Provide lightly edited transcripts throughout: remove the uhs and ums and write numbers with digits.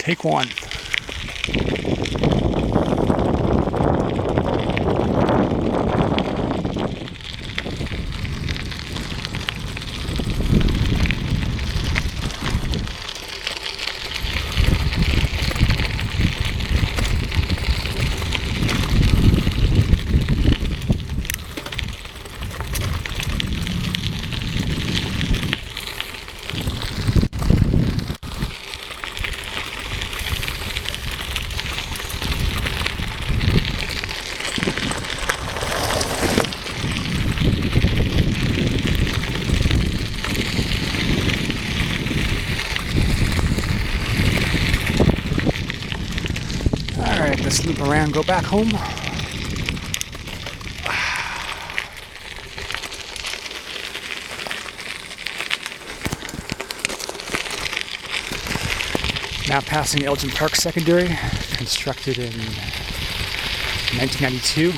Take one. Alright, let's loop around, go back home. Now passing Elgin Park Secondary, constructed in 1992.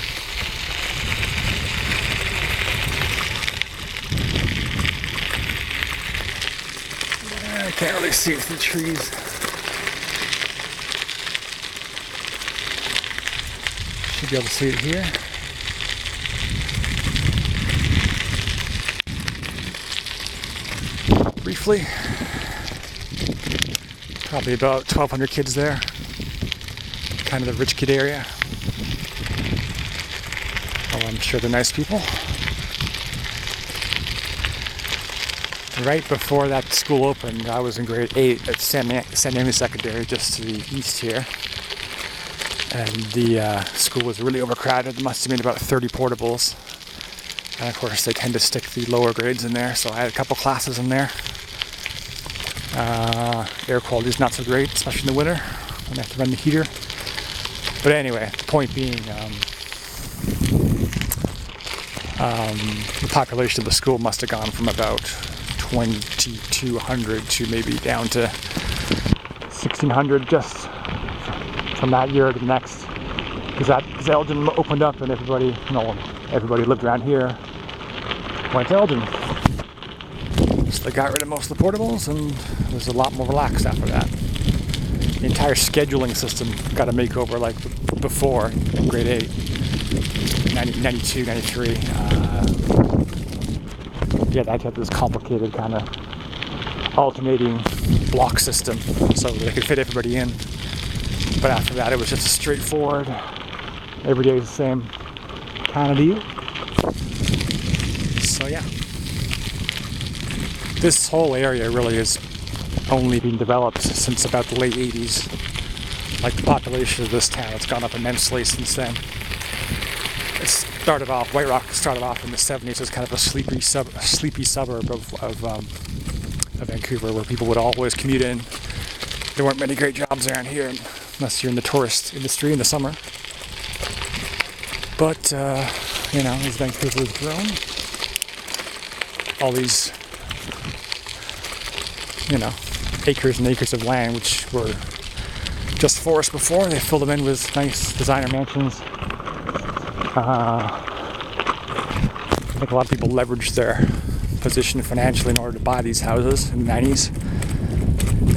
I can't really see it through the trees. Should be able to see it here. Briefly, probably about 1,200 kids there. Kind of the rich kid area. Well, I'm sure they're nice people. Right before that school opened, I was in grade 8 at San Diego Secondary, just to the east here. And the school was really overcrowded. There must have been about 30 portables. And of course, they tend to stick the lower grades in there, so I had a couple classes in there. Air quality is not so great, especially in the winter when I have to run the heater. But anyway, the point being, the population of the school must have gone from about 2,200 to maybe down to 1,600 just from that year to the next. Because Elgin opened up and everybody lived around here, went to Elgin. So they got rid of most of the portables and it was a lot more relaxed after that. The entire scheduling system got a makeover like before in grade 8, 92, 93. Yeah, they had this complicated kind of alternating block system so they could fit everybody in. But after that, it was just a straightforward, every day is the same kind of deal. So yeah. This whole area really has only been developed since about the late 80s. Like the population of this town has gone up immensely since then. White Rock started off in the 70s as kind of a sleepy suburb of Vancouver where people would always commute in. There weren't many great jobs around here unless you're in the tourist industry in the summer. But, as Vancouver has grown, all these acres and acres of land which were just forest before, they filled them in with nice designer mansions. I think a lot of people leveraged their position financially in order to buy these houses in the 90s,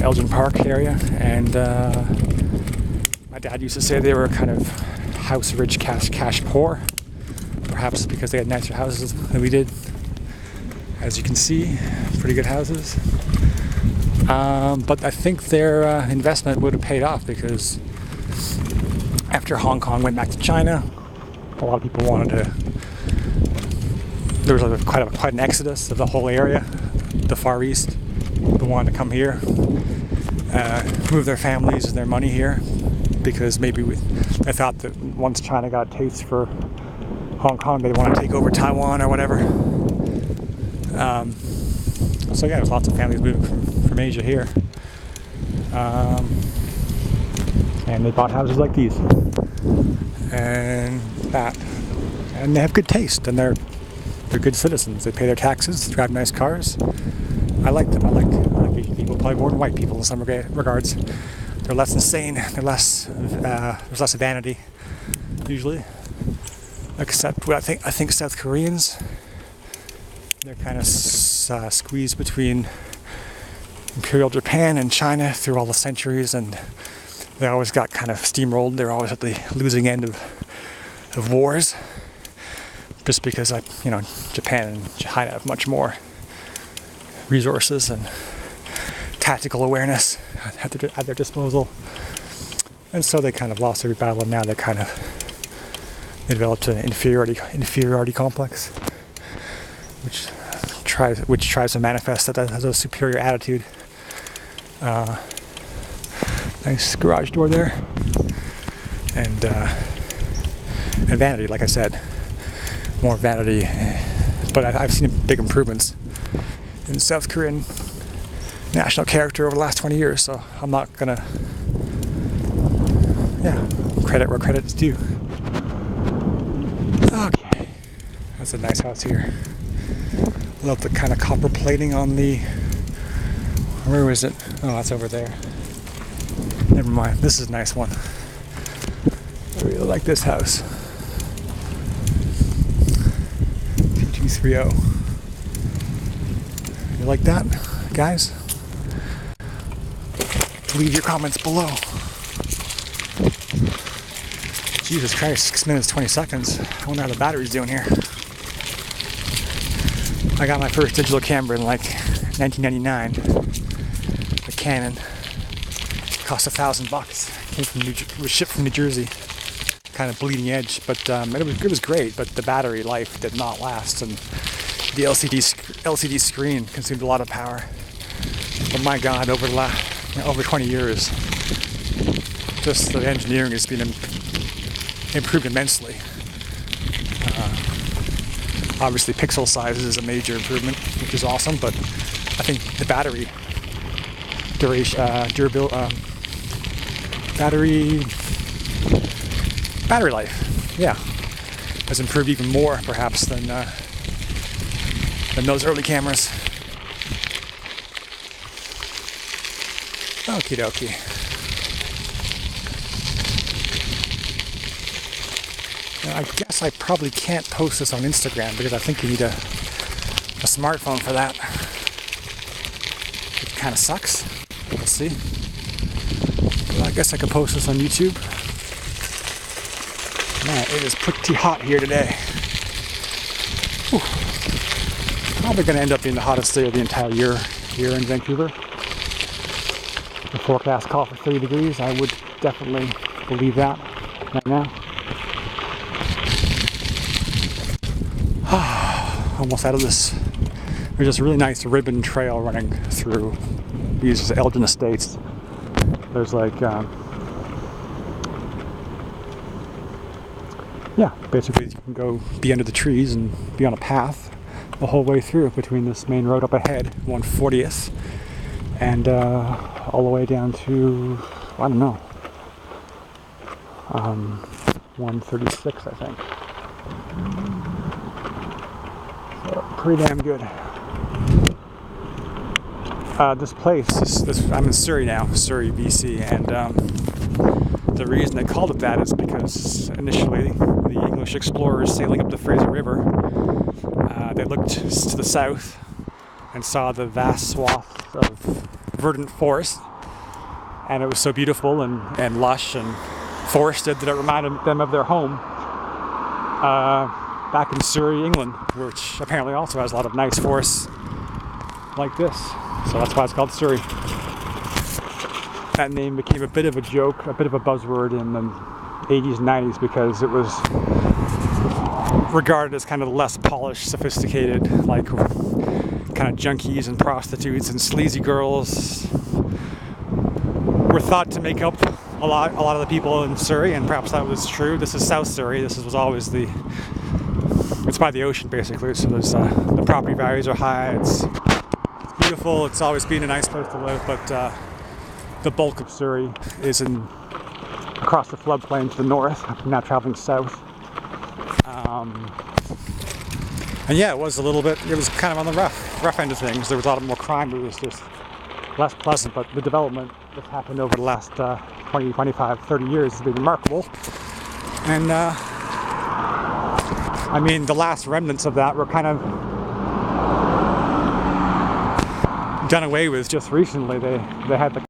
Elgin Park area, and my dad used to say they were kind of house rich, cash poor, perhaps because they had nicer houses than we did. As you can see, pretty good houses. But I think their investment would have paid off because after Hong Kong went back to China, a lot of people there was quite an exodus of the whole area, the Far East. People wanted to come here, move their families and their money here because maybe they thought that once China got a taste for Hong Kong, they'd want to take over Taiwan or whatever. So yeah, there's lots of families moving from Asia here. And they bought houses like these. And that. And they have good taste, and they're good citizens. They pay their taxes, drive nice cars. I like them. I like Asian people probably more than white people in some regards. They're less insane. There's less vanity, usually. Except I think South Koreans. They're kind of squeezed between Imperial Japan and China through all the centuries, and they always got kind of steamrolled. They're always at the losing end of wars, just because Japan and China have much more resources and tactical awareness at their disposal, and so they kind of lost every battle, and now they developed an inferiority complex, which tries to manifest that as a superior attitude. Nice garage door there, and vanity, like I said, more vanity. But I've seen big improvements in South Korean national character over the last 20 years, so I'm not gonna, credit where credit's due. Okay, that's a nice house here. Love the kind of copper plating on the, where is it? Oh, that's over there. Never mind, this is a nice one. I really like this house. 2230. You like that, guys? Leave your comments below. Jesus Christ, 6 minutes, 20 seconds. I wonder how the battery's doing here. I got my first digital camera in like 1999. The Canon. Cost $1,000. Was shipped from New Jersey. Kind of bleeding edge, but it was great. But the battery life did not last, and the LCD screen consumed a lot of power. But my God, over 20 years, just the engineering has been improved immensely. Obviously, pixel size is a major improvement, which is awesome. But I think the battery duration, battery life, has improved even more, perhaps, than those early cameras. Okie dokie. I guess I probably can't post this on Instagram because I think you need a smartphone for that. It kind of sucks. Let's see. Well, I guess I could post this on YouTube. Man, it is pretty hot here today. Whew. Probably going to end up being the hottest day of the entire year here in Vancouver. The forecast call for 30 degrees. I would definitely believe that right now. Almost out of this. There's this really nice ribbon trail running through these Elgin estates. There's like, basically you can go be under the trees and be on a path the whole way through between this main road up ahead, 140th, and all the way down to, I don't know, 136, I think. So pretty damn good. This place, I'm in Surrey now, Surrey, BC, and the reason they called it that is because initially the English explorers sailing up the Fraser River, they looked to the south and saw the vast swath of verdant forest, and it was so beautiful and lush and forested that it reminded them of their home back in Surrey, England, which apparently also has a lot of nice forests like this. So that's why it's called Surrey. That name became a bit of a joke, a bit of a buzzword in the 80s and 90s because it was regarded as kind of less polished, sophisticated, like kind of junkies and prostitutes and sleazy girls were thought to make up a lot of the people in Surrey, and perhaps that was true. This is South Surrey. This was always it's by the ocean basically, so there's the property values are high. It's beautiful. It's always been a nice place to live, but the bulk of Surrey is across the floodplain to the north. I'm now traveling south. And yeah, it was kind of on the rough end of things. There was a lot more crime. It was just less pleasant, but the development that's happened over the last 20, 25, 30 years has been remarkable. And the last remnants of that were kind of done away with just recently. They had the